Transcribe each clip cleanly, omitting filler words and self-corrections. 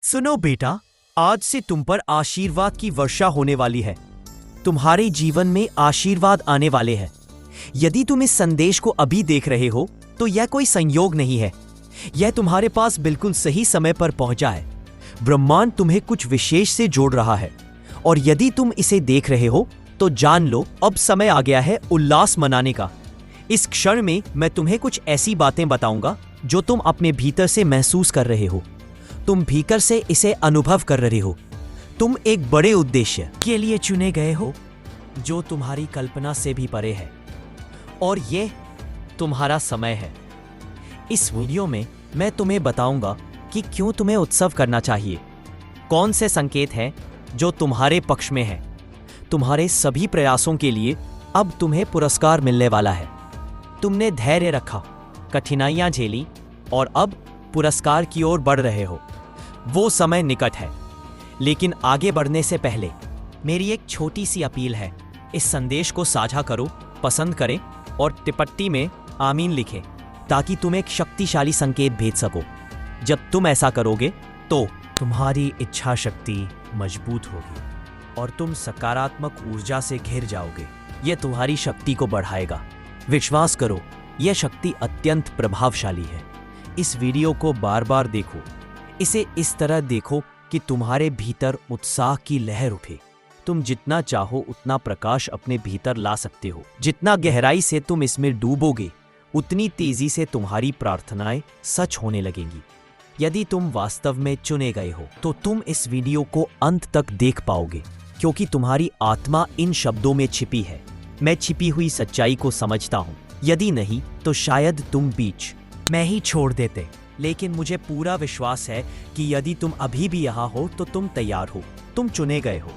सुनो बेटा, आज से तुम पर आशीर्वाद की वर्षा होने वाली है। तुम्हारे जीवन में आशीर्वाद आने वाले हैं। यदि तुम इस संदेश को अभी देख रहे हो तो यह कोई संयोग नहीं है, यह तुम्हारे पास बिल्कुल सही समय पर पहुंचा है। ब्रह्मांड तुम्हें कुछ विशेष से जोड़ रहा है और यदि तुम इसे देख रहे हो तो जान लो अब समय आ गया है उल्लास मनाने का। इस क्षण में मैं तुम्हें कुछ ऐसी बातें बताऊंगा जो तुम अपने भीतर से महसूस कर रहे हो। तुम भीतर से इसे अनुभव कर रहे हो। तुम एक बड़े उद्देश्य के लिए चुने गए हो जो तुम्हारी कल्पना से भी परे है और यह तुम्हारा समय है। इस वीडियो में मैं तुम्हें बताऊंगा कि क्यों तुम्हें उत्सव करना चाहिए, कौन से संकेत हैं जो तुम्हारे पक्ष में हैं। तुम्हारे सभी प्रयासों के लिए अब तुम्हें पुरस्कार मिलने वाला है। तुमने धैर्य रखा, कठिनाइयां झेली और अब पुरस्कार की ओर बढ़ रहे हो। वो समय निकट है, लेकिन आगे बढ़ने से पहले मेरी एक छोटी सी अपील है। इस संदेश को साझा करो, पसंद करें और टिप्पणी में आमीन लिखें ताकि तुम एक शक्तिशाली संकेत भेज सको। जब तुम ऐसा करोगे तो तुम्हारी इच्छा शक्ति मजबूत होगी और तुम सकारात्मक ऊर्जा से घिर जाओगे। यह तुम्हारी शक्ति को बढ़ाएगा। विश्वास करो, यह शक्ति अत्यंत प्रभावशाली है। इस वीडियो को बार बार देखो। इसे इस तरह देखो कि तुम्हारे भीतर उत्साह की लहर उठे। तुम जितना चाहो उतना प्रकाश अपने भीतर ला सकते हो। जितना गहराई से तुम इसमें डूबोगे उतनी तेजी से तुम्हारी प्रार्थनाएं सच होने लगेंगी। यदि तुम वास्तव में चुने गए हो तो तुम इस वीडियो को अंत तक देख पाओगे, क्योंकि तुम्हारी आत्मा इन शब्दों में छिपी है। मैं छिपी हुई सच्चाई को समझता हूँ। यदि नहीं तो शायद तुम बीच में ही छोड़ देते, लेकिन मुझे पूरा विश्वास है कि यदि तुम अभी भी यहाँ हो तो तुम तैयार हो। तुम चुने गए हो।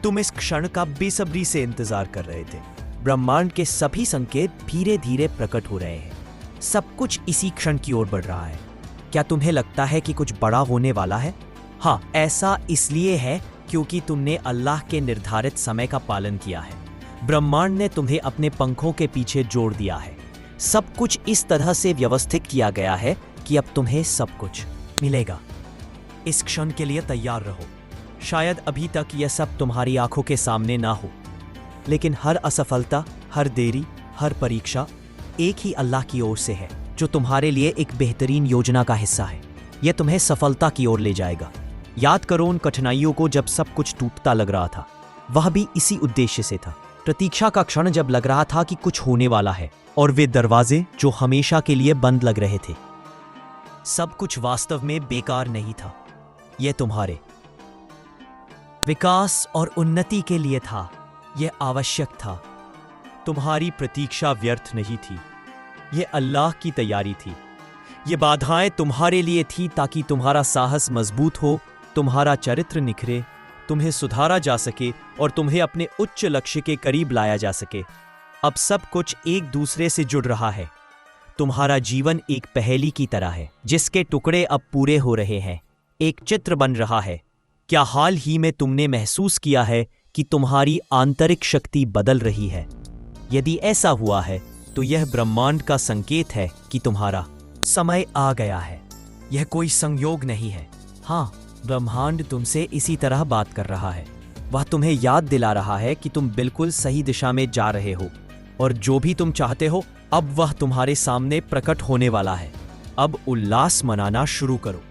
तुम इस क्षण का बेसब्री से इंतजार कर रहे थे। ब्रह्मांड के सभी संकेत धीरे धीरे प्रकट हो रहे हैं। सब कुछ इसी क्षण की ओर बढ़ रहा है। क्या तुम्हें लगता है कि कुछ बड़ा होने वाला है? हाँ, ऐसा इसलिए है क्योंकि तुमने अल्लाह के निर्धारित समय का पालन किया है। ब्रह्मांड ने तुम्हें अपने पंखों के पीछे जोड़ दिया है। सब कुछ इस तरह से व्यवस्थित किया गया है कि अब तुम्हें सब कुछ मिलेगा। इस क्षण के लिए तैयार रहो। शायद अभी तक यह सब तुम्हारी आंखों के सामने ना हो, लेकिन हर असफलता, हर देरी, हर परीक्षा एक ही अल्लाह की ओर से है, जो तुम्हारे लिए एक बेहतरीन योजना का हिस्सा है। यह तुम्हें सफलता की ओर ले जाएगा। याद करो उन कठिनाइयों को जब सब कुछ टूटता लग रहा था। वह भी इसी उद्देश्य से था। प्रतीक्षा का क्षण जब लग रहा था कि कुछ होने वाला है और वे दरवाजे जो हमेशा के लिए बंद लग रहे थे। सब कुछ वास्तव में बेकार नहीं था। यह तुम्हारे विकास और उन्नति के लिए था। यह आवश्यक था। तुम्हारी प्रतीक्षा व्यर्थ नहीं थी। यह अल्लाह की तैयारी थी। ये बाधाएं तुम्हारे लिए थी ताकि तुम्हारा साहस मजबूत हो, तुम्हारा चरित्र निखरे, तुम्हें सुधारा जा सके और तुम्हें अपने उच्च लक्ष्य के करीब लाया जा सके। अब सब कुछ एक दूसरे से जुड़ रहा है। तुम्हारा जीवन एक पहेली की तरह है जिसके टुकड़े अब पूरे हो रहे हैं। एक चित्र बन रहा है। क्या हाल ही में तुमने महसूस किया है कि तुम्हारी आंतरिक शक्ति बदल रही है? यदि ऐसा हुआ है तो यह ब्रह्मांड का संकेत है कि तुम्हारा समय आ गया है। यह कोई संयोग नहीं है। हाँ, ब्रह्मांड तुमसे इसी तरह बात कर रहा है। वह तुम्हें याद दिला रहा है कि तुम बिल्कुल सही दिशा में जा रहे हो और जो भी तुम चाहते हो अब वह तुम्हारे सामने प्रकट होने वाला है। अब उल्लास मनाना शुरू करो,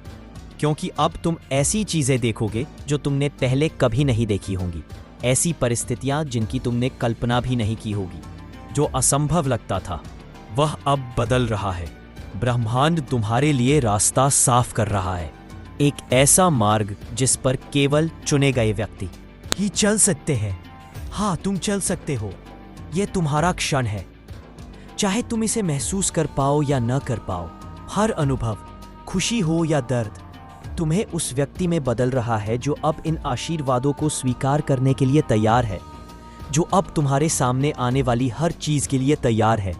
क्योंकि अब तुम ऐसी चीजें देखोगे जो तुमने पहले कभी नहीं देखी होंगी। ऐसी परिस्थितियां जिनकी तुमने कल्पना भी नहीं की होगी। जो असंभव लगता था वह अब बदल रहा है। ब्रह्मांड तुम्हारे लिए रास्ता साफ कर रहा है। एक ऐसा मार्ग जिस पर केवल चुने गए व्यक्ति ही चल सकते हैं। हाँ, तुम चल सकते हो। यह तुम्हारा क्षण है। चाहे तुम इसे महसूस कर पाओ या न कर पाओ, हर अनुभव, खुशी हो या दर्द, तुम्हें उस व्यक्ति में बदल रहा है जो अब इन आशीर्वादों को स्वीकार करने के लिए तैयार है, जो अब तुम्हारे सामने आने वाली हर चीज के लिए तैयार है।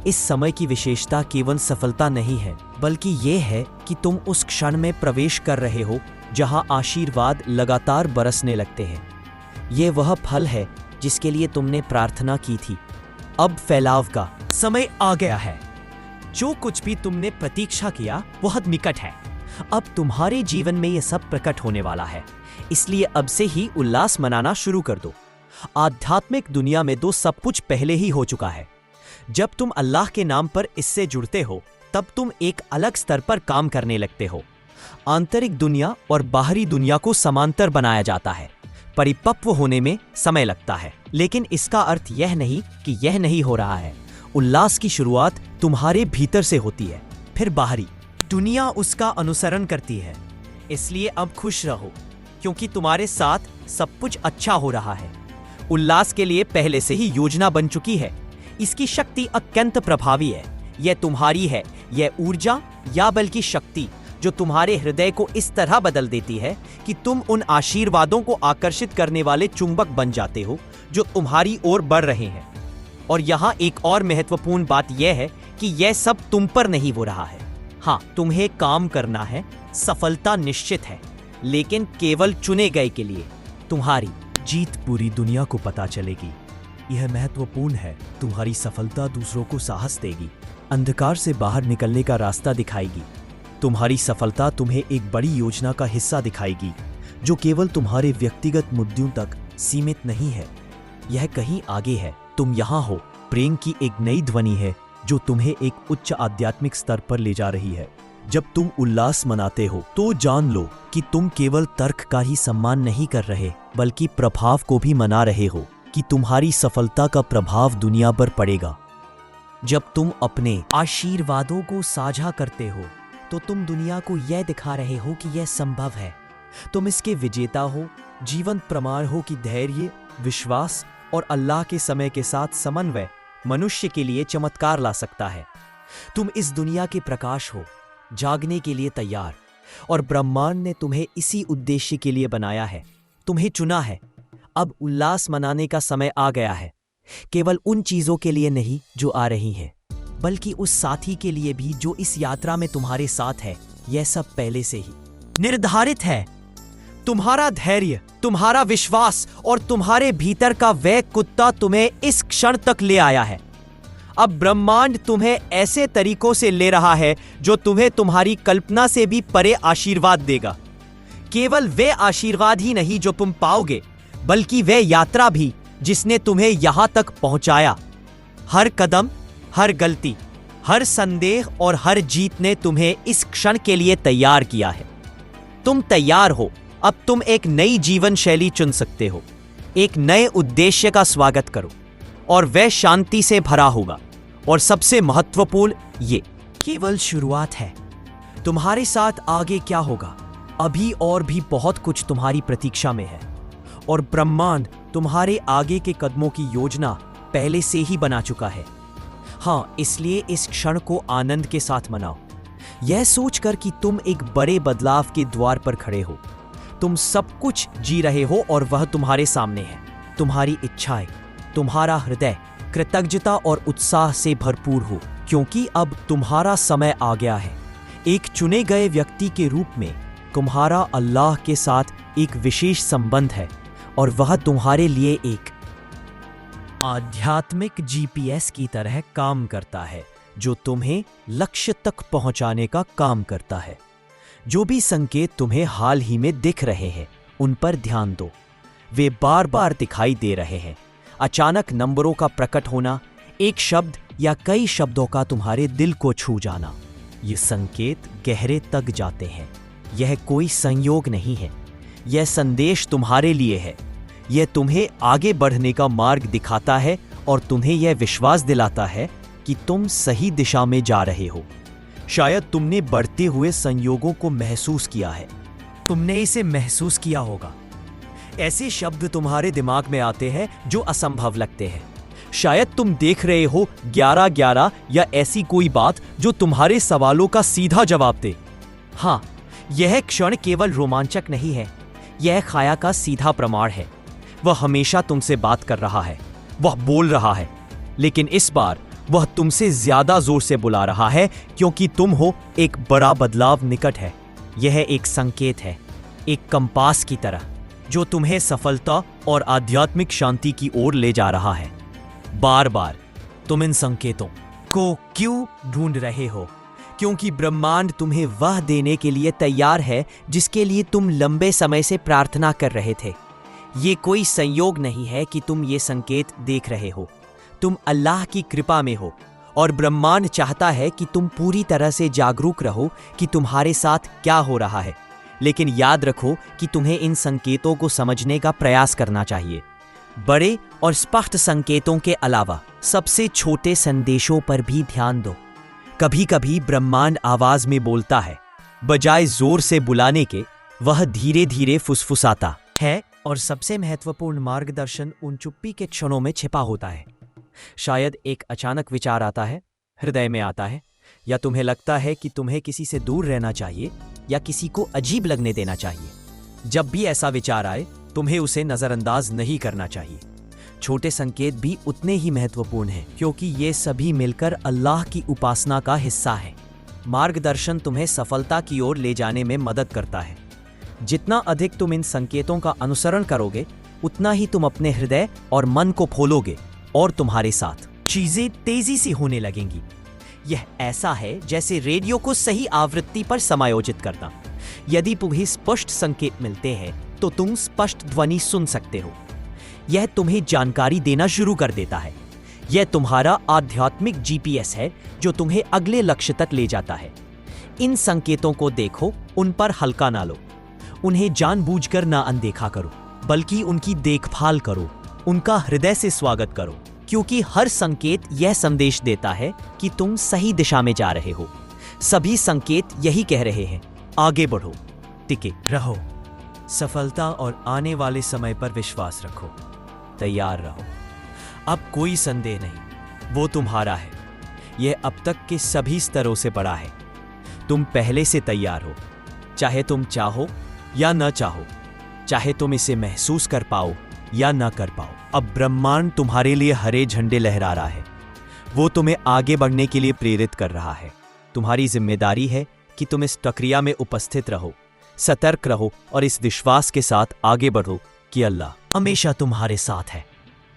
इस समय की विशेषता केवल सफलता नहीं है, बल्कि ये है कि तुम उस क्षण में प्रवेश कर रहे हो जहां आशीर्वाद लगातार बरसने लगते हैं। ये वह फल है जिसके लिए तुमने प्रार्थना की थी। अब फैलाव का समय आ गया है। जो कुछ भी तुमने प्रतीक्षा किया वह निकट है। अब तुम्हारे जीवन में यह सब प्रकट होने वाला है, इसलिए अब से ही उल्लास मनाना शुरू कर दो। आध्यात्मिक दुनिया में तो सब कुछ पहले ही हो चुका है। जब तुम अल्लाह के नाम पर इससे जुड़ते हो तब तुम एक अलग स्तर पर काम करने लगते हो। आंतरिक दुनिया और बाहरी दुनिया को समांतर बनाया जाता है। परिपक्व होने में समय लगता है, लेकिन इसका अर्थ यह नहीं कि यह नहीं हो रहा है। उल्लास की शुरुआत तुम्हारे भीतर से होती है, फिर बाहरी दुनिया उसका अनुसरण करती है। इसलिए अब खुश रहो, क्योंकि तुम्हारे साथ सब कुछ अच्छा हो रहा है। उल्लास के लिए पहले से ही योजना बन चुकी है। इसकी शक्ति अत्यंत प्रभावी है। यह तुम्हारी है, यह ऊर्जा या बल्कि शक्ति जो तुम्हारे हृदय को इस तरह बदल देती है कि तुम उन आशीर्वादों को आकर्षित करने वाले चुंबक बन जाते हो जो तुम्हारी ओर बढ़ रहे हैं। और यहाँ एक और महत्वपूर्ण बात यह है कि यह सब तुम पर नहीं हो रहा है। हाँ, तुम्हें काम करना है, सफलता निश्चित है, लेकिन केवल चुने गए के लिए। तुम्हारी जीत पूरी दुनिया को पता चलेगी। यह महत्वपूर्ण है। तुम्हारी सफलता दूसरों को साहस देगी, अंधकार से बाहर निकलने का रास्ता दिखाएगी। तुम्हारी सफलता तुम्हें एक बड़ी योजना का हिस्सा दिखाएगी जो केवल तुम्हारे व्यक्तिगत मुद्दों तक सीमित नहीं है। यह कहीं आगे है। तुम यहाँ हो। प्रेम की एक नई ध्वनि है जो तुम्हें एक उच्च आध्यात्मिक स्तर पर ले जा रही है। जब तुम उल्लास मनाते हो तो जान लो कि तुम केवल तर्क का ही सम्मान नहीं कर रहे, बल्कि प्रभाव को भी मना रहे हो कि तुम्हारी सफलता का प्रभाव दुनिया पर पड़ेगा। जब तुम अपने आशीर्वादों को साझा करते हो तो तुम दुनिया को यह दिखा रहे हो कि यह संभव है। तुम इसके विजेता हो। जीवंत प्रमाण हो कि धैर्य, विश्वास और अल्लाह के समय के साथ समन्वय मनुष्य के लिए चमत्कार ला सकता है। तुम इस दुनिया के प्रकाश हो, जागने के लिए तैयार, और ब्रह्मांड ने तुम्हें इसी उद्देश्य के लिए बनाया है, तुम्हें चुना है। अब उल्लास मनाने का समय आ गया है, केवल उन चीजों के लिए नहीं जो आ रही हैं, बल्कि उस साथी के लिए भी जो इस यात्रा में तुम्हारे साथ है। यह सब पहले से ही निर्धारित है। तुम्हारा धैर्य, तुम्हारा विश्वास और तुम्हारे भीतर का वह कुत्ता तुम्हें इस क्षण तक ले आया है। अब ब्रह्मांड तुम्हें ऐसे तरीकों से ले रहा है जो तुम्हें तुम्हारी कल्पना से भी परे आशीर्वाद देगा। केवल वे आशीर्वाद ही नहीं जो तुम पाओगे, बल्कि वह यात्रा भी जिसने तुम्हें यहां तक पहुंचाया। हर कदम, हर गलती, हर संदेह और हर जीत ने तुम्हें इस क्षण के लिए तैयार किया है। तुम तैयार हो। अब तुम एक नई जीवन शैली चुन सकते हो। एक नए उद्देश्य का स्वागत करो, और वह शांति से भरा होगा। और सबसे महत्वपूर्ण, ये केवल शुरुआत है। तुम्हारे साथ आगे क्या होगा, अभी और भी बहुत कुछ तुम्हारी प्रतीक्षा में है। और ब्रह्मांड तुम्हारे आगे के कदमों की योजना पहले से ही बना चुका है। हाँ, इसलिए इस क्षण को आनंद के साथ मनाओ, यह सोचकर कि तुम एक बड़े बदलाव के द्वार पर खड़े हो। तुम सब कुछ जी रहे हो और वह तुम्हारे सामने है। तुम्हारी इच्छाएं, तुम्हारा हृदय कृतज्ञता और उत्साह से भरपूर हो, क्योंकि अब तुम्हारा समय आ गया है। एक चुने गए व्यक्ति के रूप में तुम्हारा अल्लाह के साथ एक विशेष संबंध है, और वह तुम्हारे लिए एक आध्यात्मिक जीपीएस की तरह काम करता है जो तुम्हें लक्ष्य तक पहुंचाने का काम करता है। जो भी संकेत तुम्हें हाल ही में दिख रहे हैं उन पर ध्यान दो। वे बार बार दिखाई दे रहे हैं। अचानक नंबरों का प्रकट होना, एक शब्द या कई शब्दों का तुम्हारे दिल को छू जाना, ये संकेत गहरे तक जाते हैं। यह कोई संयोग नहीं है, यह संदेश तुम्हारे लिए है। यह तुम्हें आगे बढ़ने का मार्ग दिखाता है और तुम्हें यह विश्वास दिलाता है कि तुम सही दिशा में जा रहे हो। शायद तुमने बढ़ते हुए संयोगों को महसूस किया है। तुमने इसे महसूस किया होगा। ऐसे शब्द तुम्हारे दिमाग में आते हैं जो असंभव लगते हैं। शायद तुम देख रहे हो 11-11 या ऐसी कोई बात जो तुम्हारे सवालों का सीधा जवाब दे। हाँ, यह क्षण केवल रोमांचक नहीं है, यह खाया का सीधा प्रमाण है। वह हमेशा तुमसे बात कर रहा है, वह बोल रहा है, लेकिन इस बार वह तुमसे ज्यादा जोर से बुला रहा है, क्योंकि तुम हो एक बड़ा बदलाव निकट है। यह एक संकेत है, एक कंपास की तरह, जो तुम्हें सफलता और आध्यात्मिक शांति की ओर ले जा रहा है। बार बार तुम इन संकेतों को क्यों ढूंढ रहे हो? क्योंकि ब्रह्मांड तुम्हें वह देने के लिए तैयार है जिसके लिए तुम लंबे समय से प्रार्थना कर रहे थे। ये कोई संयोग नहीं है कि तुम ये संकेत देख रहे हो। तुम अल्लाह की कृपा में हो और ब्रह्मांड चाहता है कि तुम पूरी तरह से जागरूक रहो कि तुम्हारे साथ क्या हो रहा है। लेकिन याद रखो कि तुम्हें इन संकेतों को समझने का प्रयास करना चाहिए। बड़े और स्पष्ट संकेतों के अलावा सबसे छोटे संदेशों पर भी ध्यान दो। कभी कभी ब्रह्मांड आवाज में बोलता है, बजाय जोर से बुलाने के वह धीरे धीरे फुसफुसाता है। और सबसे महत्वपूर्ण मार्गदर्शन उन चुप्पी के क्षणों में छिपा होता है। शायद एक अचानक विचार आता है, हृदय में आता है, या तुम्हें लगता है कि तुम्हें किसी से दूर रहना चाहिए या किसी को अजीब लगने देना चाहिए। जब भी ऐसा विचार आए, तुम्हें उसे नजरअंदाज नहीं करना चाहिए। छोटे संकेत भी उतने ही महत्वपूर्ण हैं, क्योंकि ये सभी मिलकर अल्लाह की उपासना का हिस्सा है। मार्गदर्शन तुम्हें सफलता की ओर ले जाने में मदद करता है। जितना अधिक तुम इन संकेतों का अनुसरण करोगे, उतना ही तुम अपने हृदय और मन को खोलोगे और तुम्हारे साथ चीजें तेजी से होने लगेंगी। यह ऐसा है जैसे रेडियो को सही आवृत्ति पर समायोजित करना। यदि तुम्हें स्पष्ट संकेत मिलते हैं तो तुम स्पष्ट ध्वनि सुन सकते हो। यह तुम्हें जानकारी देना शुरू कर देता है। यह तुम्हारा आध्यात्मिक जीपीएस है जो तुम्हें अगले लक्ष्य तक ले जाता है। इन संकेतों को देखो, उन पर हल्का ना लो। उन्हें जानबूझकर ना अनदेखा करो, बल्कि उनकी देखभाल करो, उनका हृदय से स्वागत करो, क्योंकि हर संकेत यह संदेश देता है कि तुम सही दिशा में जा रहे हो। सभी संकेत यही कह रहे हैं, आगे बढ़ो, टिके रहो, सफलता और आने वाले समय पर विश्वास रखो, तैयार रहो। अब कोई संदेह नहीं, वो तुम्हारा है। यह अब तक के सभी स्तरों से बड़ा है। तुम पहले से तैयार हो, चाहे तुम चाहो या न चाहो, चाहे तुम इसे महसूस कर पाओ या न कर पाओ। अब ब्रह्मांड तुम्हारे लिए हरे झंडे लहरा रहा है। वो तुम्हें आगे बढ़ने के लिए प्रेरित कर रहा है। तुम्हारी जिम्मेदारी है कि तुम इस प्रक्रिया में उपस्थित रहो, सतर्क रहो और इस विश्वास के साथ आगे बढ़ो कि अल्लाह हमेशा तुम्हारे साथ है।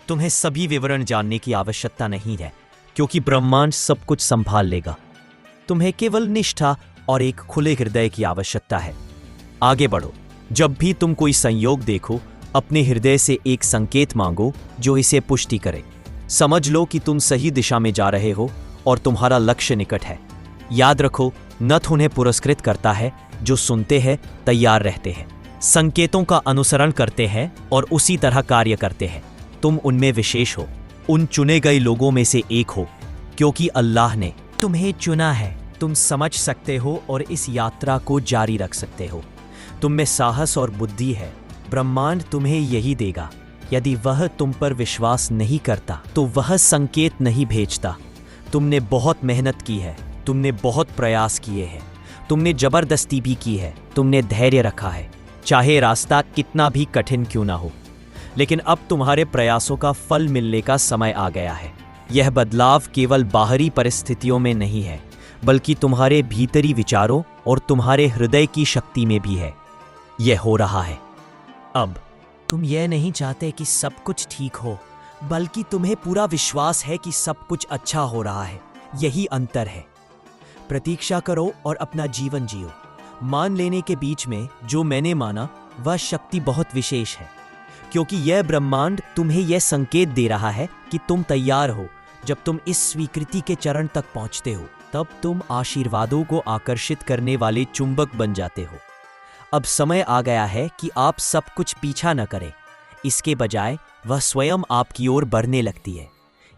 तुम्हें सभी विवरण जानने की आवश्यकता नहीं है, क्योंकि ब्रह्मांड सब कुछ संभाल लेगा। तुम्हें केवल निष्ठा और एक खुले हृदय की आवश्यकता है। आगे बढ़ो। जब भी तुम कोई संयोग देखो, अपने हृदय से एक संकेत मांगो जो इसे पुष्टि करे। समझ लो कि तुम सही दिशा में जा रहे हो और तुम्हारा लक्ष्य निकट है। याद रखो, नथ उन्हें पुरस्कृत करता है जो सुनते हैं, तैयार रहते हैं, संकेतों का अनुसरण करते हैं और उसी तरह कार्य करते हैं। तुम उनमें विशेष हो, उन चुने गए लोगों में से एक हो, क्योंकि अल्लाह ने तुम्हें चुना है। तुम समझ सकते हो और इस यात्रा को जारी रख सकते हो। तुम में साहस और बुद्धि है। ब्रह्मांड तुम्हें यही देगा। यदि वह तुम पर विश्वास नहीं करता तो वह संकेत नहीं भेजता। तुमने बहुत मेहनत की है, तुमने बहुत प्रयास किए हैं, तुमने जबरदस्ती भी की है, तुमने धैर्य रखा है, चाहे रास्ता कितना भी कठिन क्यों ना हो। लेकिन अब तुम्हारे प्रयासों का फल मिलने का समय आ गया है। यह बदलाव केवल बाहरी परिस्थितियों में नहीं है, बल्कि तुम्हारे भीतरी विचारों और तुम्हारे हृदय की शक्ति में भी है। यह हो रहा है। अब तुम यह नहीं चाहते कि सब कुछ ठीक हो, बल्कि तुम्हें पूरा विश्वास है कि सब कुछ अच्छा हो रहा है। यही अंतर है। प्रतीक्षा करो और अपना जीवन जियो। मान लेने के बीच में जो मैंने माना, वह शक्ति बहुत विशेष है, क्योंकि यह ब्रह्मांड तुम्हें यह संकेत दे रहा है कि तुम तैयार हो। जब तुम इस स्वीकृति के चरण तक पहुंचते हो, तब तुम आशीर्वादों को आकर्षित करने वाले चुंबक बन जाते हो। अब समय आ गया है कि आप सब कुछ पीछा न करें। इसके बजाय वह स्वयं आपकी ओर बढ़ने लगती है।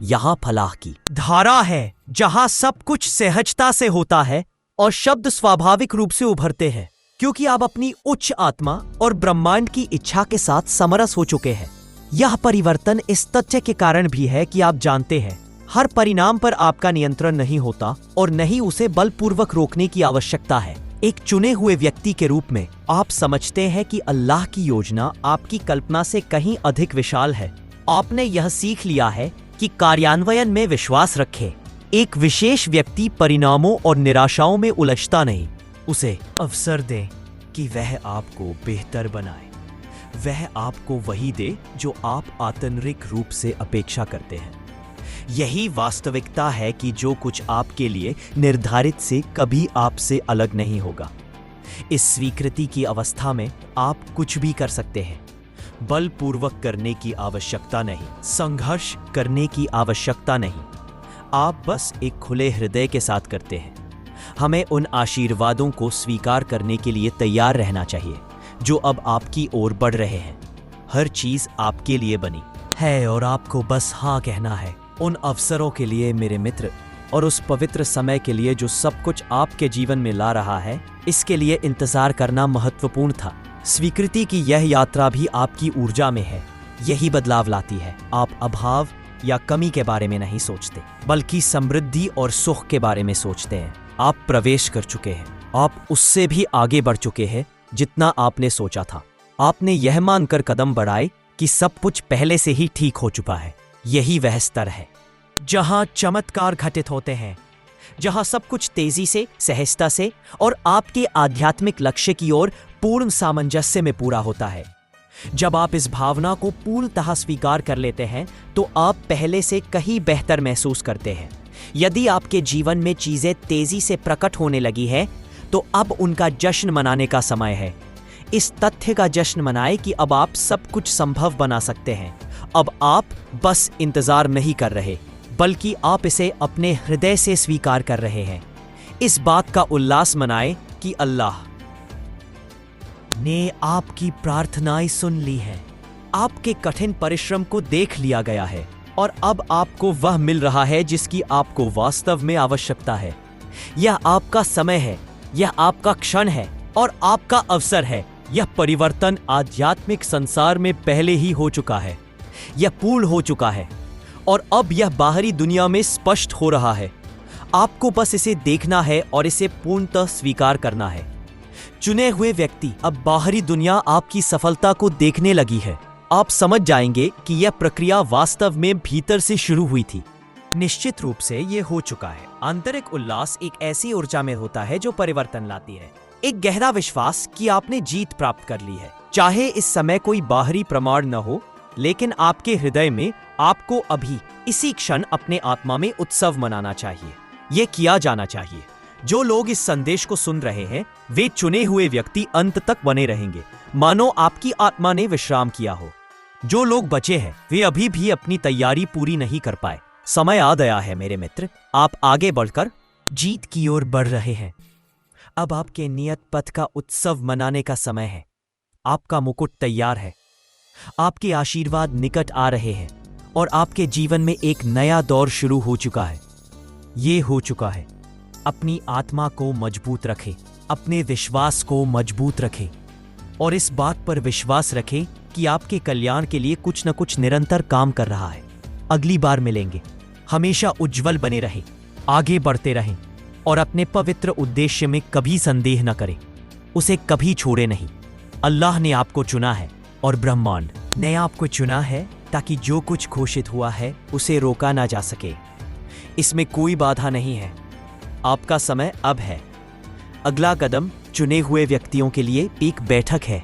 यहाँ फलाह की धारा है, जहाँ सब कुछ सहजता से होता है और शब्द स्वाभाविक रूप से उभरते हैं, क्योंकि आप अपनी उच्च आत्मा और ब्रह्मांड की इच्छा के साथ समरस हो चुके हैं। यह परिवर्तन इस तथ्य के कारण भी है कि आप जानते हैं, हर परिणाम पर आपका नियंत्रण नहीं होता और न ही उसे बलपूर्वक रोकने की आवश्यकता है। एक चुने हुए व्यक्ति के रूप में आप समझते हैं कि अल्लाह की योजना आपकी कल्पना से कहीं अधिक विशाल है। आपने यह सीख लिया है कि कार्यान्वयन में विश्वास रखें। एक विशेष व्यक्ति परिणामों और निराशाओं में उलझता नहीं। उसे अवसर दें कि वह आपको बेहतर बनाए। वह आपको वही दे जो आप आंतरिक रूप से अपेक्षा करते हैं। यही वास्तविकता है कि जो कुछ आपके लिए निर्धारित से कभी आपसे अलग नहीं होगा। इस स्वीकृति की अवस्था में आप कुछ भी कर सकते हैं। बलपूर्वक करने की आवश्यकता नहीं, संघर्ष करने की आवश्यकता नहीं। आप बस एक खुले हृदय के साथ करते हैं। हमें उन आशीर्वादों को स्वीकार करने के लिए तैयार रहना चाहिए जो अब आपकी ओर बढ़ रहे हैं। हर चीज आपके लिए बनी है और आपको बस हाँ कहना है उन अवसरों के लिए मेरे मित्र, और उस पवित्र समय के लिए जो सब कुछ आपके जीवन में ला रहा है। इसके लिए इंतजार करना महत्वपूर्ण था। स्वीकृति की यह यात्रा भी आपकी ऊर्जा में है। यही बदलाव लाती है। आप अभाव या कमी के बारे में नहीं सोचते, बल्कि समृद्धि और सुख के बारे में सोचते हैं। आप प्रवेश कर चुके हैं। आप उससे भी आगे बढ़ चुके हैं जितना आपने सोचा था। आपने यह मानकर कदम बढ़ाए कि सब कुछ पहले से ही ठीक हो चुका है। यही वह स्तर है जहां चमत्कार घटित होते हैं, जहां सब कुछ तेजी से, सहजता से और आपके आध्यात्मिक लक्ष्य की ओर पूर्ण सामंजस्य में पूरा होता है। जब आप इस भावना को पूर्णतः स्वीकार कर लेते हैं तो आप पहले से कहीं बेहतर महसूस करते हैं। यदि आपके जीवन में चीजें तेजी से प्रकट होने लगी है तो अब उनका जश्न मनाने का समय है। इस तथ्य का जश्न मनाएं कि अब आप सब कुछ संभव बना सकते हैं। अब आप बस इंतजार नहीं कर रहे, बल्कि आप इसे अपने हृदय से स्वीकार कर रहे हैं। इस बात का उल्लास मनाएं कि अल्लाह ने आपकी प्रार्थनाएं सुन ली हैं। आपके कठिन परिश्रम को देख लिया गया है और अब आपको वह मिल रहा है जिसकी आपको वास्तव में आवश्यकता है। यह आपका समय है, यह आपका क्षण है और आपका अवसर है। यह परिवर्तन आध्यात्मिक संसार में पहले ही हो चुका है। यह पूर्ण हो चुका है और अब यह बाहरी दुनिया में स्पष्ट हो रहा है। आपको बस इसे देखना है और इसे पूर्णतः स्वीकार करना है। चुने हुए व्यक्ति, अब बाहरी दुनिया आपकी सफलता को देखने लगी है। आप समझ जाएंगे कि यह प्रक्रिया वास्तव में भीतर से शुरू हुई थी। निश्चित रूप से यह हो चुका है। आंतरिक उल्लास एक ऐसी ऊर्जा में होता है जो परिवर्तन लाती है। एक गहरा विश्वास कि आपने जीत प्राप्त कर ली है। चाहे इस समय कोई बाहरी प्रमाण न हो, लेकिन आपके हृदय में आपको अभी इसी क्षण अपने आत्मा में उत्सव मनाना चाहिए। यह किया जाना चाहिए। जो लोग इस संदेश को सुन रहे हैं वे चुने हुए व्यक्ति अंत तक बने रहेंगे, मानो आपकी आत्मा ने विश्राम किया हो। जो लोग बचे हैं वे अभी भी अपनी तैयारी पूरी नहीं कर पाए। समय आ गया है मेरे मित्र। आप आगे बढ़कर जीत की ओर बढ़ रहे हैं। अब आपके नियत पथ का उत्सव मनाने का समय है। आपका मुकुट तैयार है। आपके आशीर्वाद निकट आ रहे हैं और आपके जीवन में एक नया दौर शुरू हो चुका है। ये हो चुका है। अपनी आत्मा को मजबूत रखें, अपने विश्वास को मजबूत रखें और इस बात पर विश्वास रखें कि आपके कल्याण के लिए कुछ न कुछ निरंतर काम कर रहा है। अगली बार मिलेंगे। हमेशा उज्जवल बने रहें, आगे बढ़ते रहें और अपने पवित्र उद्देश्य में कभी संदेह न करें। उसे कभी छोड़े नहीं। अल्लाह ने आपको चुना है और ब्रह्मांड ने आपको चुना है ताकि जो कुछ घोषित हुआ है उसे रोका ना जा सके। इसमें कोई बाधा नहीं है। आपका समय अब है। अगला कदम चुने हुए व्यक्तियों के लिए एक बैठक है।